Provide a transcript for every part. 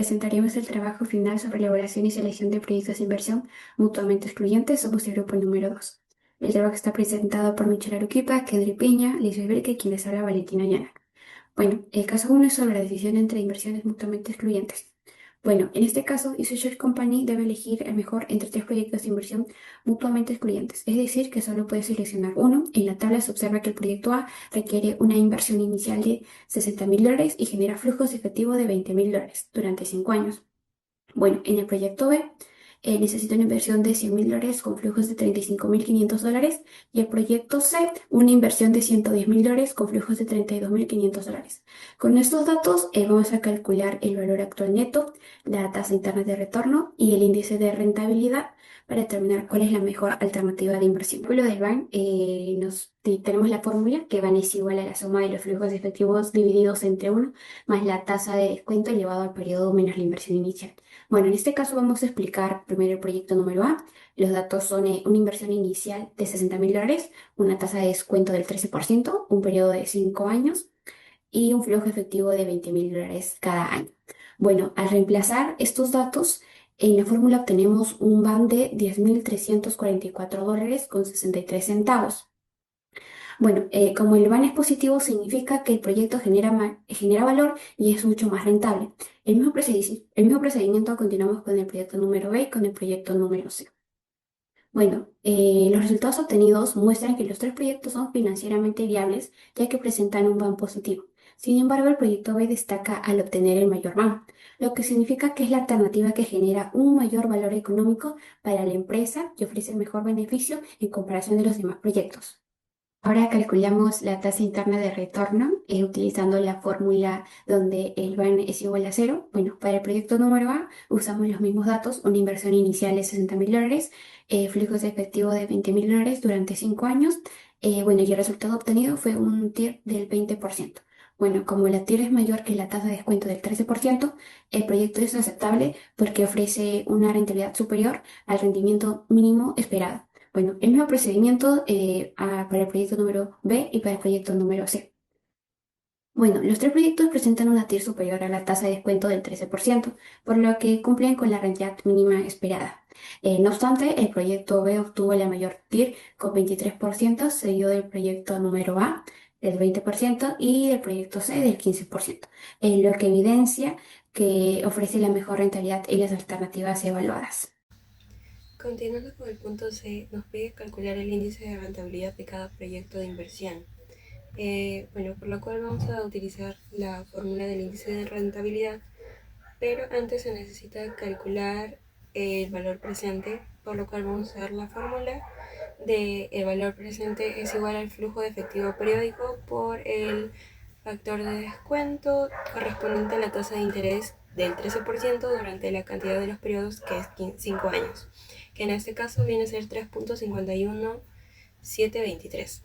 presentaremos el trabajo final sobre elaboración y selección de proyectos de inversión mutuamente excluyentes. Somos el grupo número 2. El trabajo está presentado por Michelle Aruquipa, Kendry Piña, Liz Belke y quien les habla Valentina Llana. Bueno, el caso 1 es sobre la decisión entre inversiones mutuamente excluyentes. Bueno, en este caso, Share Company debe elegir el mejor entre tres proyectos de inversión mutuamente excluyentes, es decir, que solo puede seleccionar uno. En la tabla se observa que el proyecto A requiere una inversión inicial de $60.000 y genera flujos de efectivo de $20.000 durante 5 años. Bueno, en el proyecto B necesita una inversión de $100.000 con flujos de $35.500 y el proyecto C una inversión de $110.000 con flujos de $32.500. Con estos datos vamos a calcular el valor actual neto, la tasa interna de retorno y el índice de rentabilidad para determinar cuál es la mejor alternativa de inversión. Lo del BAN tenemos la fórmula que BAN es igual a la suma de los flujos efectivos divididos entre uno más la tasa de descuento elevado al periodo menos la inversión inicial. Bueno, en este caso vamos a explicar primero el proyecto número A. Los datos son una inversión inicial de $60.000, una tasa de descuento del 13%, un periodo de 5 años y un flujo efectivo de $20.000 cada año. Bueno, al reemplazar estos datos, en la fórmula obtenemos un BAM de $10.344,63. Bueno, como el VAN es positivo, significa que el proyecto genera valor y es mucho más rentable. El mismo procedimiento continuamos con el proyecto número B y con el proyecto número C. Bueno, los resultados obtenidos muestran que los tres proyectos son financieramente viables, ya que presentan un BAM positivo. Sin embargo, el proyecto B destaca al obtener el mayor BAM, lo que significa que es la alternativa que genera un mayor valor económico para la empresa y ofrece mejor beneficio en comparación de los demás proyectos. Ahora calculamos la tasa interna de retorno utilizando la fórmula donde el BAN es igual a cero. Bueno, para el proyecto número A usamos los mismos datos, una inversión inicial de $60.000, flujos de efectivo de $20.000 durante 5 años. Bueno, y el resultado obtenido fue un TIR del 20%. Bueno, como la TIR es mayor que la tasa de descuento del 13%, el proyecto es aceptable porque ofrece una rentabilidad superior al rendimiento mínimo esperado. Bueno, el mismo procedimiento para el proyecto número B y para el proyecto número C. Bueno, los tres proyectos presentan una TIR superior a la tasa de descuento del 13%, por lo que cumplen con la rentabilidad mínima esperada. No obstante, el proyecto B obtuvo la mayor TIR con 23%, seguido del proyecto número A del 20% y del proyecto C del 15%, lo que evidencia que ofrece la mejor rentabilidad y las alternativas evaluadas. Continuando con el punto C, nos pide calcular el índice de rentabilidad de cada proyecto de inversión. Por lo cual vamos a utilizar la fórmula del índice de rentabilidad, pero antes se necesita calcular el valor presente, por lo cual vamos a usar la fórmula de el valor presente es igual al flujo de efectivo periódico por el factor de descuento correspondiente a la tasa de interés del 13% durante la cantidad de los periodos, que es 5 años, que en este caso viene a ser 3.51723.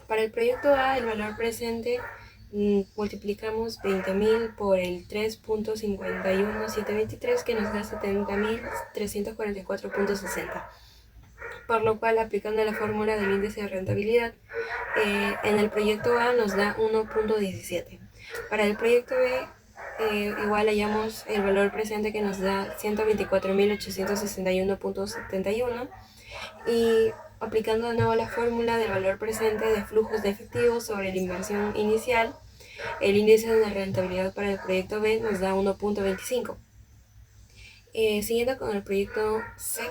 Para el proyecto A, el valor presente multiplicamos 20.000 por el 3.51723, que nos da 70.344.60. Por lo cual, aplicando la fórmula del índice de rentabilidad, en el proyecto A nos da 1.17. Para el proyecto B, igual hallamos el valor presente que nos da 124.861.71 y aplicando de nuevo la fórmula del valor presente de flujos de efectivo sobre la inversión inicial, el índice de rentabilidad para el proyecto B nos da 1.25. Siguiendo con el proyecto C,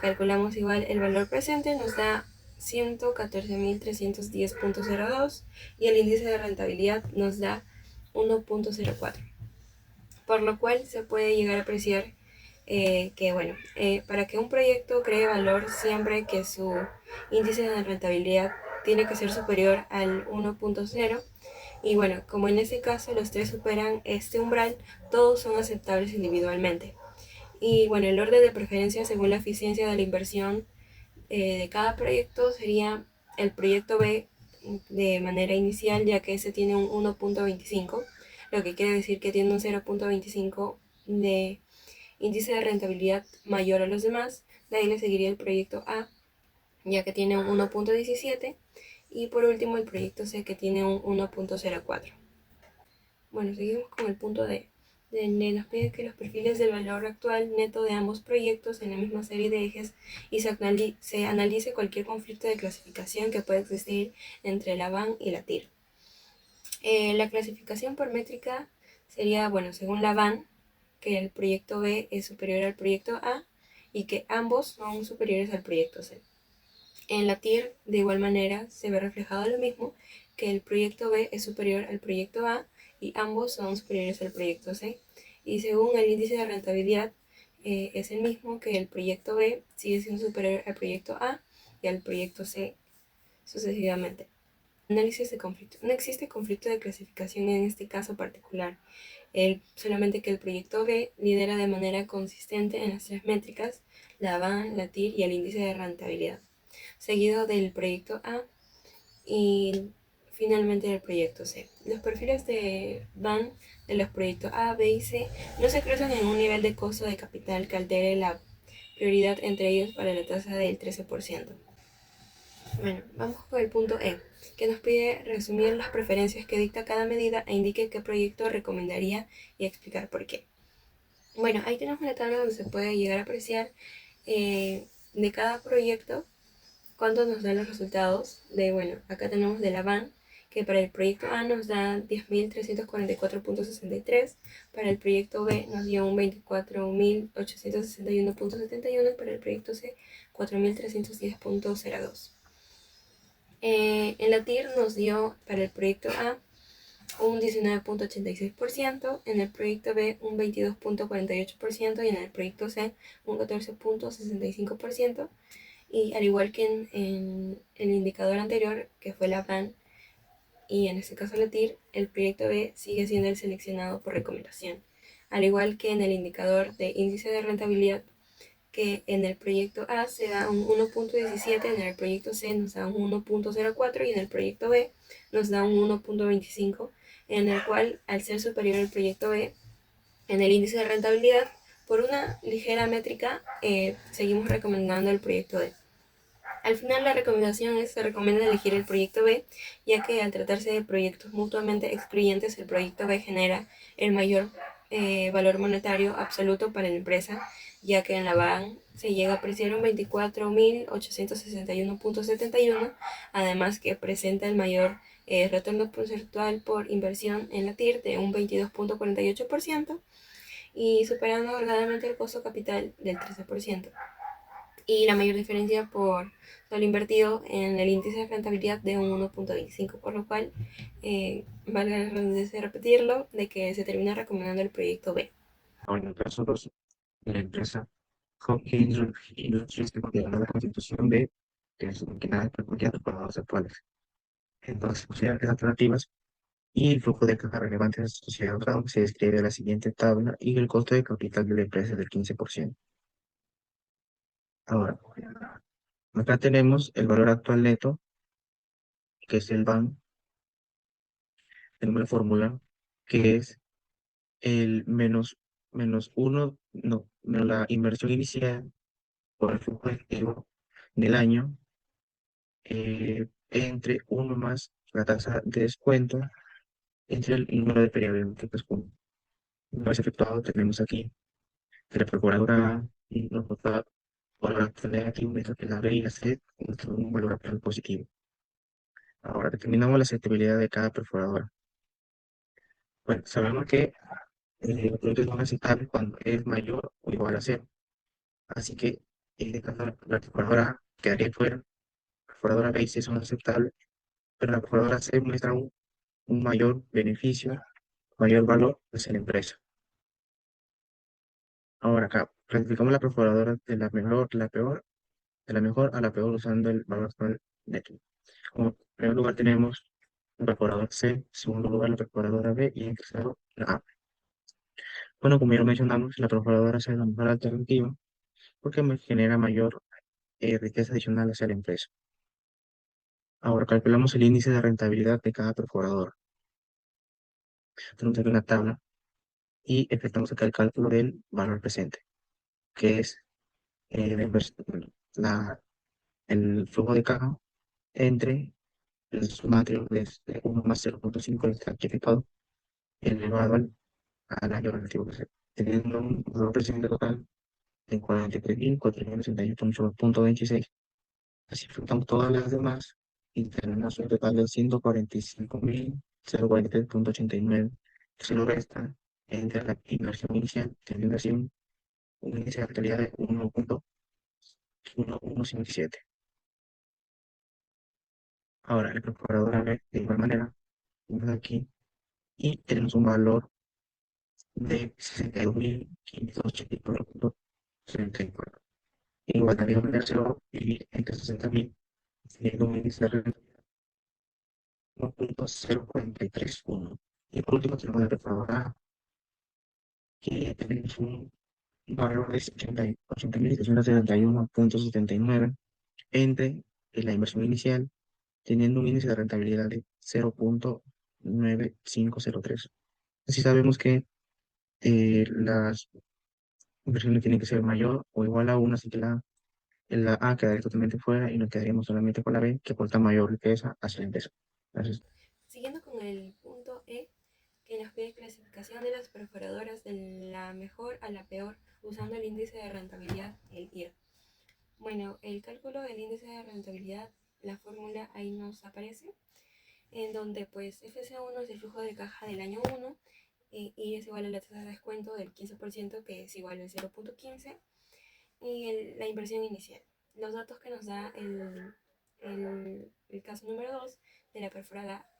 calculamos igual el valor presente, nos da 114.310.02 y el índice de rentabilidad nos da 1.04. Por lo cual se puede llegar a apreciar para que un proyecto cree valor, siempre que su índice de rentabilidad tiene que ser superior al 1.0. Y bueno, como en este caso los tres superan este umbral, todos son aceptables individualmente. Y bueno, el orden de preferencia según la eficiencia de la inversión de cada proyecto sería el proyecto B de manera inicial, ya que ese tiene un 1.25, lo que quiere decir que tiene un 0.25 de índice de rentabilidad mayor a los demás. De ahí le seguiría el proyecto A, ya que tiene un 1.17, y por último el proyecto C, que tiene un 1.04. Bueno, seguimos con el punto D. Nos pide que los perfiles del valor actual neto de ambos proyectos en la misma serie de ejes y se analice cualquier conflicto de clasificación que pueda existir entre la VAN y la TIR. La clasificación por métrica sería, bueno, según la VAN, que el proyecto B es superior al proyecto A y que ambos son superiores al proyecto C. En la TIR, de igual manera, se ve reflejado lo mismo, que el proyecto B es superior al proyecto A y ambos son superiores al proyecto C. Y según el índice de rentabilidad, es el mismo, que el proyecto B sigue siendo superior al proyecto A y al proyecto C sucesivamente. Análisis de conflicto. No existe conflicto de clasificación en este caso particular, solamente que el proyecto B lidera de manera consistente en las tres métricas, la VAN, la TIR y el índice de rentabilidad, seguido del proyecto A y finalmente del proyecto C. Los perfiles de VAN de los proyectos A, B y C no se cruzan en un nivel de costo de capital que altere la prioridad entre ellos para la tasa del 13%. Bueno, vamos con el punto E, que nos pide resumir las preferencias que dicta cada medida e indique qué proyecto recomendaría y explicar por qué. Bueno, ahí tenemos una tabla donde se puede llegar a apreciar de cada proyecto cuánto nos dan los resultados. Bueno, acá tenemos de la VAN, que para el proyecto A nos da 10.344.63, para el proyecto B nos dio un 24.861.71 y para el proyecto C 4.310.02. En la TIR nos dio para el proyecto A un 19.86%, en el proyecto B un 22.48% y en el proyecto C un 14.65%. Y al igual que en el indicador anterior, que fue la VAN, y en este caso la TIR, el proyecto B sigue siendo el seleccionado por recomendación. Al igual que en el indicador de índice de rentabilidad, que en el proyecto A se da un 1.17, en el proyecto C nos da un 1.04 y en el proyecto B nos da un 1.25, en el cual, al ser superior al proyecto B en el índice de rentabilidad, por una ligera métrica, seguimos recomendando el proyecto D. Al final, la recomendación es: se recomienda elegir el proyecto B, ya que al tratarse de proyectos mutuamente excluyentes, el proyecto B genera el mayor valor monetario absoluto para la empresa, ya que en la BAN se llega a apreciar un 24.861.71, además que presenta el mayor retorno porcentual por inversión en la TIR de un 22.48% y superando holgadamente el costo capital del 13%, y la mayor diferencia por lo invertido en el índice de rentabilidad de un 1.25, por lo cual, valga la redundancia de repetirlo, de que se termina recomendando el proyecto B. Ahora, en el caso 2, la empresa Hopkins Industries que contiene la constitución de que es que nada peculiar para los actuales. Entonces, posibilidades alternativas y el flujo de caja relevante de la sociedad Brown se describe en la siguiente tabla y el costo de capital de la empresa es del 15%. Ahora, acá tenemos el valor actual neto, que es el BAN, tenemos la fórmula, que es el menos uno, no, menos la inversión inicial por el flujo efectivo del año, entre uno más la tasa de descuento entre el número de periodos que pues, una vez efectuado tenemos aquí que la procuradora nos vota por el acto negativo, mientras que la B y la C nos dan un valor actual positivo. Ahora determinamos la aceptabilidad de cada perforadora. Bueno, sabemos que los productos son aceptables cuando es mayor o igual a cero. Así que en este caso la perforadora A quedaría fuera, la perforadora B y C son aceptables, pero la perforadora C muestra un mayor beneficio, mayor valor hacia la empresa. Ahora acá, clasificamos la perforadora de la mejor, la peor, de la mejor a la peor usando el valor actual neto. Como en primer lugar tenemos el perforador C, en segundo lugar la perforadora B y en tercero la A. Bueno, como ya lo mencionamos, la perforadora C es la mejor alternativa porque me genera mayor riqueza adicional hacia la empresa. Ahora calculamos el índice de rentabilidad de cada perforador. Tenemos aquí una tabla y efectuamos acá el cálculo del valor presente, que es la, el flujo de caja entre el sumario de 1 más 0.5 del certificado elevado al año relativo que sea, teniendo un valor presente total de 43.468.26. Así juntamos todas las demás y tenemos un total de 145.043.89, que se lo resta entre la inversión inicial, teniendo así un índice de rentabilidad de 1.1157. Ahora, el procurador a ver, de igual manera, vamos aquí y tenemos un valor de 62.584.34. Igual también ponérselo y entre 60.000, teniendo un índice de rentabilidad 1.0431. Y por último tenemos la perforadora que tenemos un valor de 80.671.79 entre la inversión inicial, teniendo un índice de rentabilidad de 0.9503. Así sabemos que las inversiones tienen que ser mayor o igual a 1, así que la A quedaría totalmente fuera y nos quedaríamos solamente con la B, que aporta mayor riqueza hacia la empresa. Gracias. Siguiendo con el punto E, que nos pide clasificación de las perforadoras de la mejor a la peor usando el índice de rentabilidad, el IR. Bueno, el cálculo del índice de rentabilidad, la fórmula ahí nos aparece, en donde pues FC1 es el flujo de caja del año 1 y es igual a la tasa de descuento del 15%, que es igual al 0.15, y la inversión inicial. Los datos que nos da el caso número 2 de la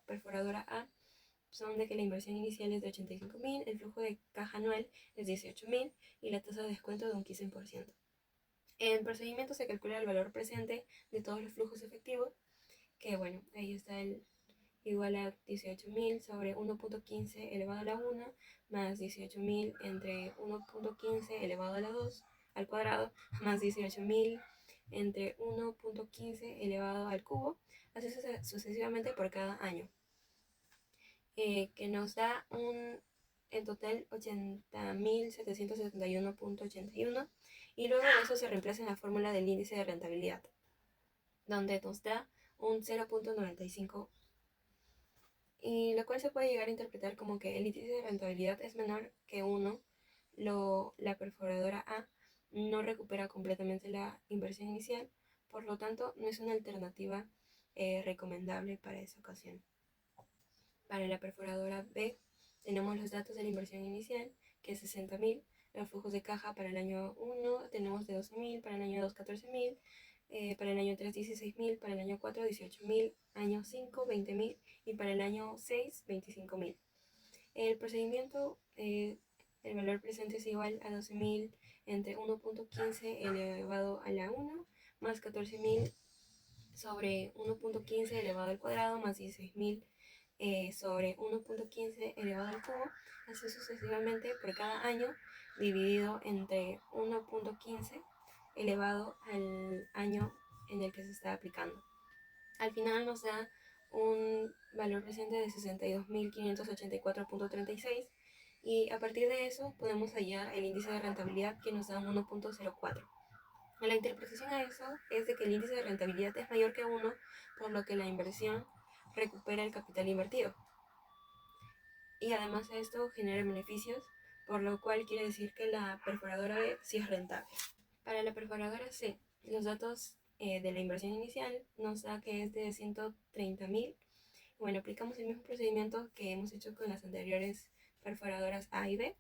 perforadora A son de que la inversión inicial es de 85.000, el flujo de caja anual es 18.000 y la tasa de descuento de un 15%. En procedimiento se calcula el valor presente de todos los flujos efectivos, que bueno, ahí está el igual a 18.000 sobre 1.15 elevado a la 1 más 18.000 entre 1.15 elevado a la 2 al cuadrado más 18.000 entre 1.15 elevado al cubo, así sucesivamente por cada año, que nos da en total 80.771.81, y luego de eso se reemplaza en la fórmula del índice de rentabilidad, donde nos da un 0.95, y lo cual se puede llegar a interpretar como que el índice de rentabilidad es menor que 1, la perforadora A no recupera completamente la inversión inicial, por lo tanto no es una alternativa recomendable para esa ocasión. Para la perforadora B tenemos los datos de la inversión inicial, que es 60.000, los flujos de caja para el año 1 tenemos de 12.000, para el año 2 14.000, para el año 3 16.000, para el año 4 18.000, año 5 20.000 y para el año 6 25.000. El procedimiento, el valor presente es igual a 12.000 entre 1.15 elevado a la 1 más 14.000 sobre 1.15 elevado al cuadrado más 16.000 sobre 1.15 elevado al cubo, así sucesivamente por cada año, dividido entre 1.15 elevado al año en el que se está aplicando. Al final nos da un valor presente de 62.584.36, y a partir de eso podemos hallar el índice de rentabilidad, que nos da un 1.04. La interpretación a eso es de que el índice de rentabilidad es mayor que 1, por lo que la inversión recupera el capital invertido. Y además de esto genera beneficios, por lo cual quiere decir que la perforadora B sí es rentable. Para la perforadora C, los datos de la inversión inicial nos da que es de 130.000. Bueno, aplicamos el mismo procedimiento que hemos hecho con las anteriores perforadoras A y B,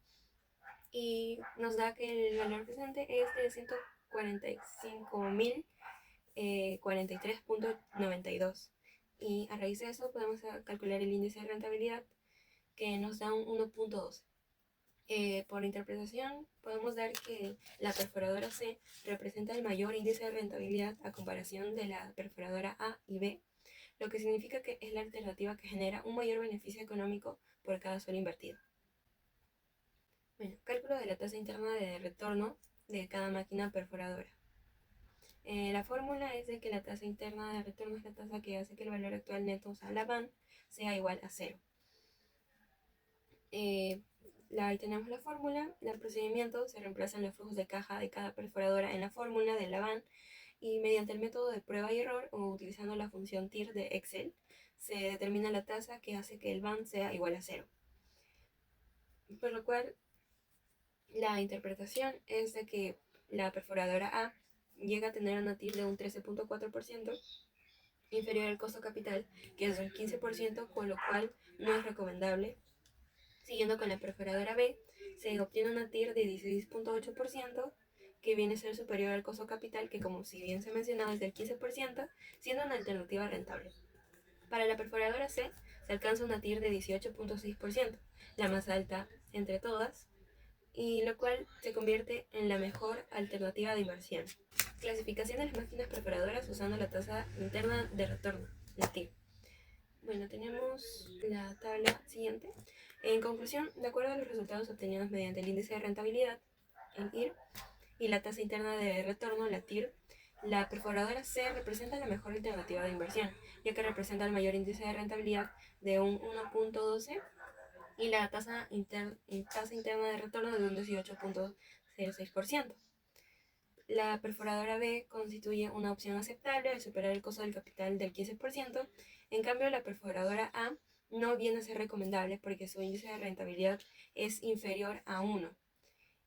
y nos da que el valor presente es de 145.043.92. Y a raíz de eso podemos calcular el índice de rentabilidad, que nos da un 1.12. Por interpretación, podemos dar que la perforadora C representa el mayor índice de rentabilidad a comparación de la perforadora A y B, lo que significa que es la alternativa que genera un mayor beneficio económico por cada suelo invertido. Bueno, cálculo de la tasa interna de retorno de cada máquina perforadora. La fórmula es de que la tasa interna de retorno es la tasa que hace que el valor actual neto, o sea, la VAN, sea igual a 0. Ahí tenemos la fórmula. En el procedimiento se reemplazan los flujos de caja de cada perforadora en la fórmula de la VAN, y mediante el método de prueba y error o utilizando la función TIR de Excel se determina la tasa que hace que el VAN sea igual a 0. por lo cual la interpretación es de que la perforadora A llega a tener una TIR de un 13.4%, inferior al costo capital, que es un 15%, con lo cual no es recomendable. Siguiendo con la perforadora B, se obtiene una TIR de 16.8%, que viene a ser superior al costo capital, que como si bien se ha mencionado es del 15%, siendo una alternativa rentable. Para la perforadora C se alcanza una TIR de 18.6%, la más alta entre todas, y lo cual se convierte en la mejor alternativa de inversión. Clasificación de las máquinas perforadoras usando la tasa interna de retorno, la TIR. Bueno, tenemos la tabla siguiente. En conclusión, de acuerdo a los resultados obtenidos mediante el índice de rentabilidad, el IR, y la tasa interna de retorno, la TIR, la perforadora C representa la mejor alternativa de inversión, ya que representa el mayor índice de rentabilidad de un 1.12 y la tasa interna de retorno de un 18.06%. La perforadora B constituye una opción aceptable al superar el costo del capital del 15%. En cambio, la perforadora A no viene a ser recomendable porque su índice de rentabilidad es inferior a 1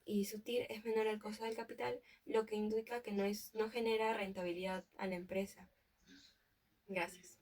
y su TIR es menor al costo del capital, lo que indica que no genera rentabilidad a la empresa. Gracias.